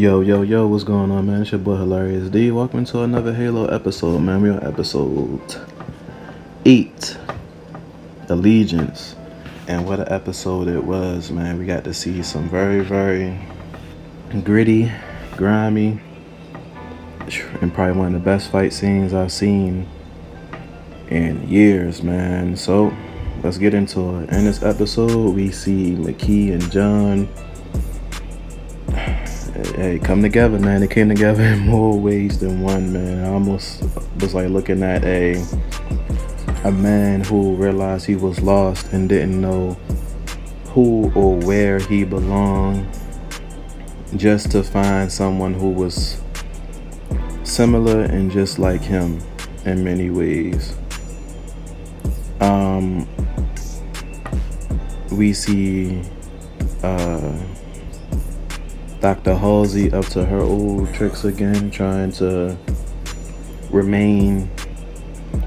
Yo, yo, yo, what's going on, man? It's your boy Hilarious D. Welcome to another Halo episode, man. We're on episode 8, Allegiance. And what an episode it was, man. We got to see some very, very gritty, grimy, and probably one of the best fight scenes I've seen in years, man. So, let's get into it. In this episode, we see Makee and John come together, man. They came together in more ways than one, man. I almost was like looking at a man who realized he was lost and didn't know who or where he belonged, just to find someone who was similar and just like him in many ways. We see Dr. Halsey up to her old tricks again, trying to remain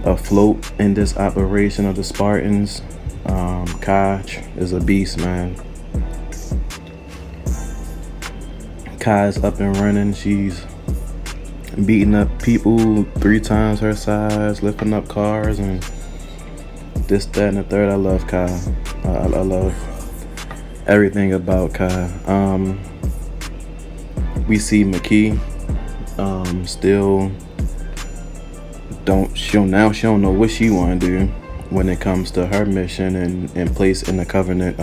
afloat in this operation of the Spartans. Kai is a beast, man. Kai is up and running. She's beating up people 3 times her size, lifting up cars, and this, that, and the third. I love Kai. I love everything about Kai. We see Makee still she don't know what she want to do when it comes to her mission and place in the Covenant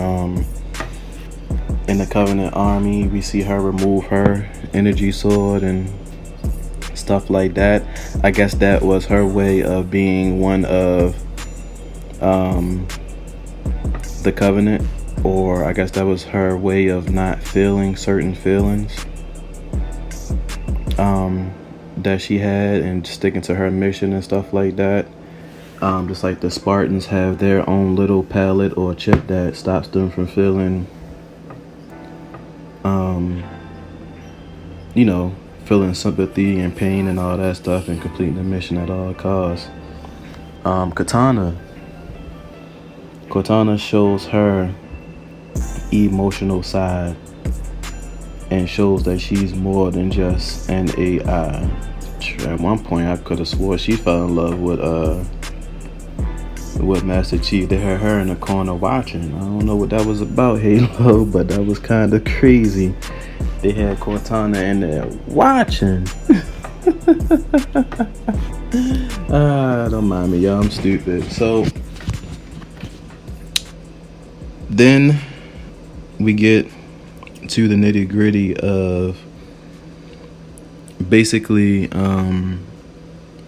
army. We see her remove her energy sword and stuff like that. I guess that was her way of being one of the Covenant, or I guess that was her way of not feeling certain feelings that she had and sticking to her mission and stuff like that. Just like the Spartans have their own little palette or chip that stops them from feeling feeling sympathy and pain and all that stuff and completing the mission at all costs. Cortana shows her emotional side and shows that she's more than just an AI. At one point, I could have swore she fell in love with Master Chief. They had her in the corner watching. I don't know what that was about, Halo, but that was kind of crazy. They had Cortana in there watching. Don't mind me, y'all. I'm stupid. So then we get to the nitty gritty of basically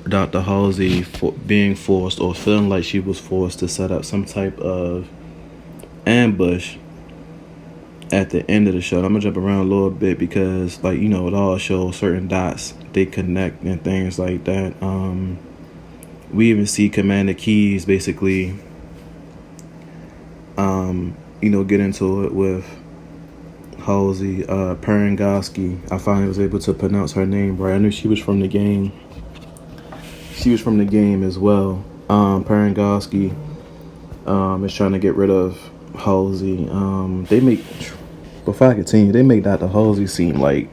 Dr. Halsey being forced or feeling like she was forced to set up some type of ambush at the end of the show. I'm gonna jump around a little bit because, it all shows certain dots, they connect and things like that. We even see Commander Keyes basically get into it with Halsey, Perengoski. I finally was able to pronounce her name right. I knew she was from the game. She was from the game as well. Perengoski is trying to get rid of Halsey. Before I continue, they make Dr. Halsey seem like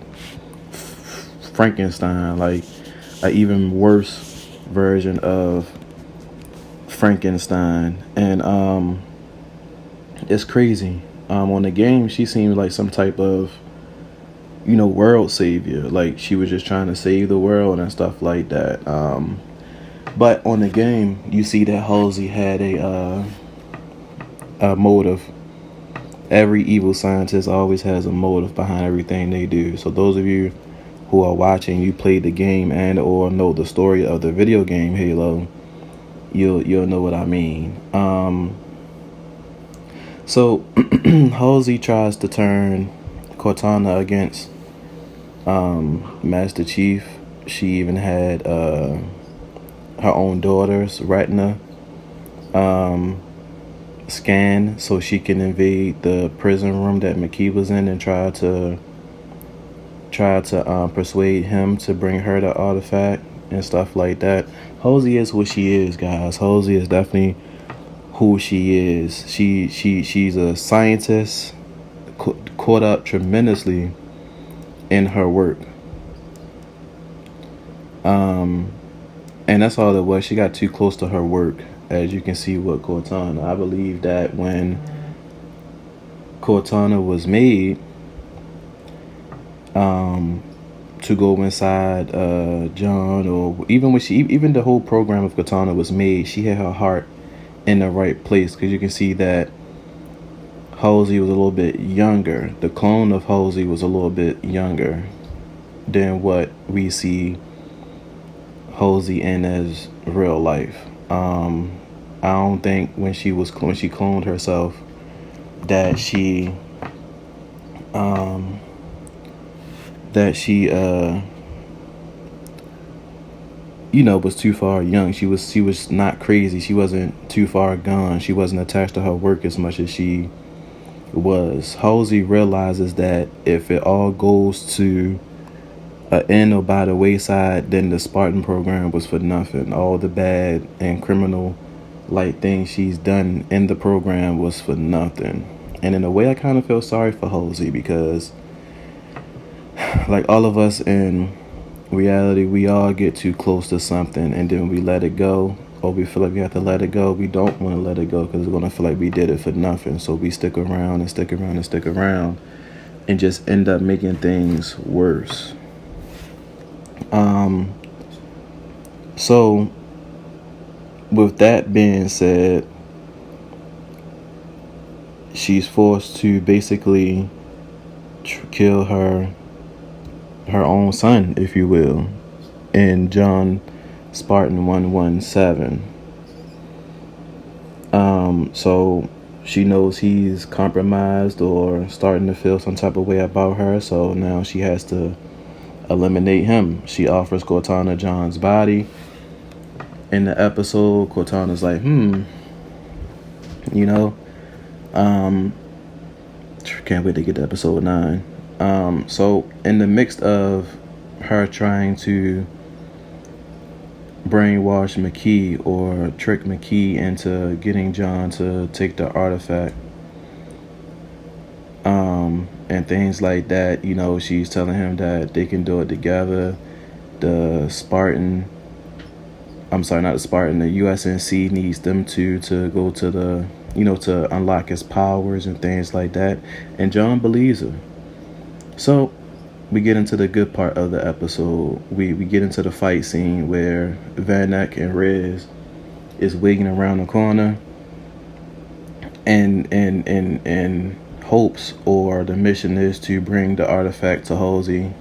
Frankenstein, like an even worse version of Frankenstein. And it's crazy. On the game, she seems like some type of, world savior. Like she was just trying to save the world and stuff like that. But on the game, you see that Halsey had a motive. Every evil scientist always has a motive behind everything they do. So those of you who are watching, you played the game and or know the story of the video game Halo, you'll know what I mean. So Halsey tries to turn Cortana against Master Chief. She even had her own daughters, Retina, scan so she can invade the prison room that Makee was in and try to persuade him to bring her the artifact and stuff like that. Halsey is what she is, guys. Halsey is definitely who she is. She's a scientist caught up tremendously in her work. And that's all it was. She got too close to her work, as you can see with Cortana. I believe that when Cortana was made, to go inside John, or even when even the whole program of Cortana was made, she had her heart in the right place, because you can see that Halsey was a little bit younger. The clone of Halsey was a little bit younger than what we see Halsey in as real life. I don't think when she cloned herself that she was too far young. She was not crazy. She wasn't too far gone. She wasn't attached to her work as much as she was. Halsey realizes that if it all goes to an end or by the wayside, then the Spartan program was for nothing. All the bad and criminal like things she's done in the program was for nothing. And in a way, I kind of feel sorry for Halsey, because like all of us in reality, we all get too close to something and then we let it go, or we feel like we have to let it go. We don't want to let it go because we're going to feel like we did it for nothing. So we stick around and stick around and stick around and just end up making things worse. So with that being said, she's forced to basically kill her own son, if you will, in John Spartan 117. So she knows he's compromised or starting to feel some type of way about her, so now she has to eliminate him. She offers Cortana John's body. In the episode, Cortana's like, can't wait to get to episode 9. So in the midst of her trying to brainwash McKee or trick McKee into getting John to take the artifact, and things like that, she's telling him that they can do it together. The USNC needs them to go to the, to unlock his powers and things like that. And John believes her. So we get into the good part of the episode. We get into the fight scene where Van Eck and Riz is waiting around the corner, and hopes, or the mission is to bring the artifact to Halsey.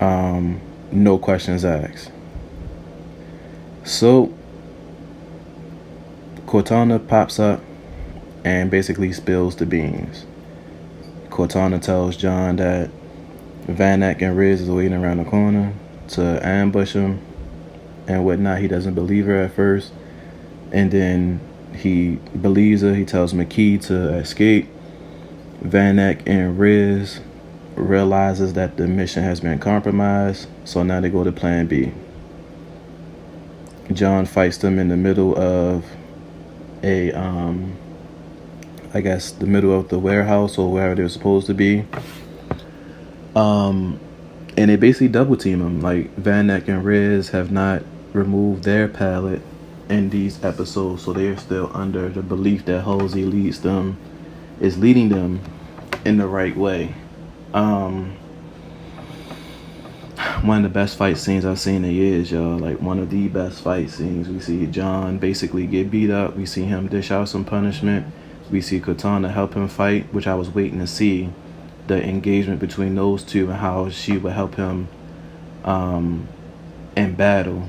No questions asked. So Cortana pops up and basically spills the beans. Cortana tells John that Van Eck and Riz is waiting around the corner to ambush him and whatnot. He doesn't believe her at first, and then he believes her. He tells McKee to escape. Van Eck and Riz realizes that the mission has been compromised, so now they go to plan B. John fights them in the middle of the middle of the warehouse or wherever they're supposed to be. And they basically double team him. Like, Van Eck and Riz have not removed their palette in these episodes, so they're still under the belief that Halsey is leading them in the right way. One of the best fight scenes I've seen in years, y'all. Like, one of the best fight scenes. We see John basically get beat up. We see him dish out some punishment. We see Cortana help him fight, which I was waiting to see the engagement between those two and how she would help him in battle.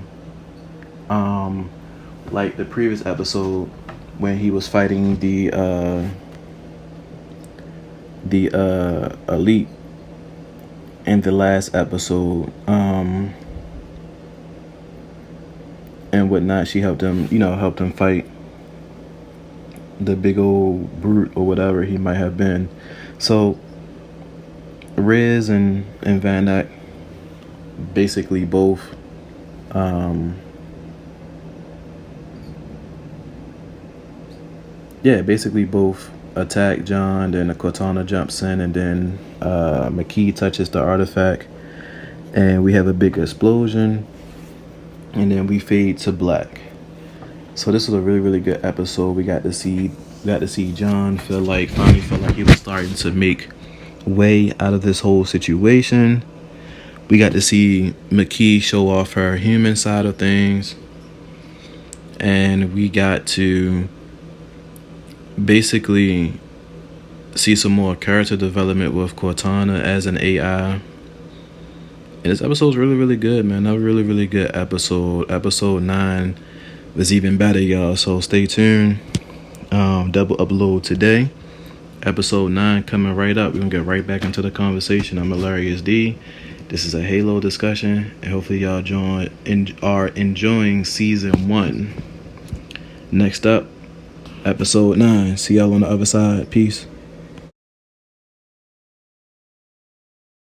Like the previous episode when he was fighting the elite in the last episode, and whatnot. She helped him fight the big old brute or whatever he might have been. So Riz and Van Eck basically both attack John, then Cortana jumps in, and then McKee touches the artifact, and we have a big explosion, and then we fade to black. So this was a really, really good episode. We got to see John finally feel like he was starting to make way out of this whole situation. We got to see McKee show off her human side of things, and we got to basically see some more character development with Cortana as an AI. And this episode's really, really good, man. A really, really good episode. Episode 9 was even better, y'all. So stay tuned. Double upload today. Episode 9 coming right up. We're gonna get right back into the conversation. I'm Hilarious D. This is a Halo discussion, and hopefully y'all are enjoying season 1. Next up, episode 9. See y'all on the other side. Peace.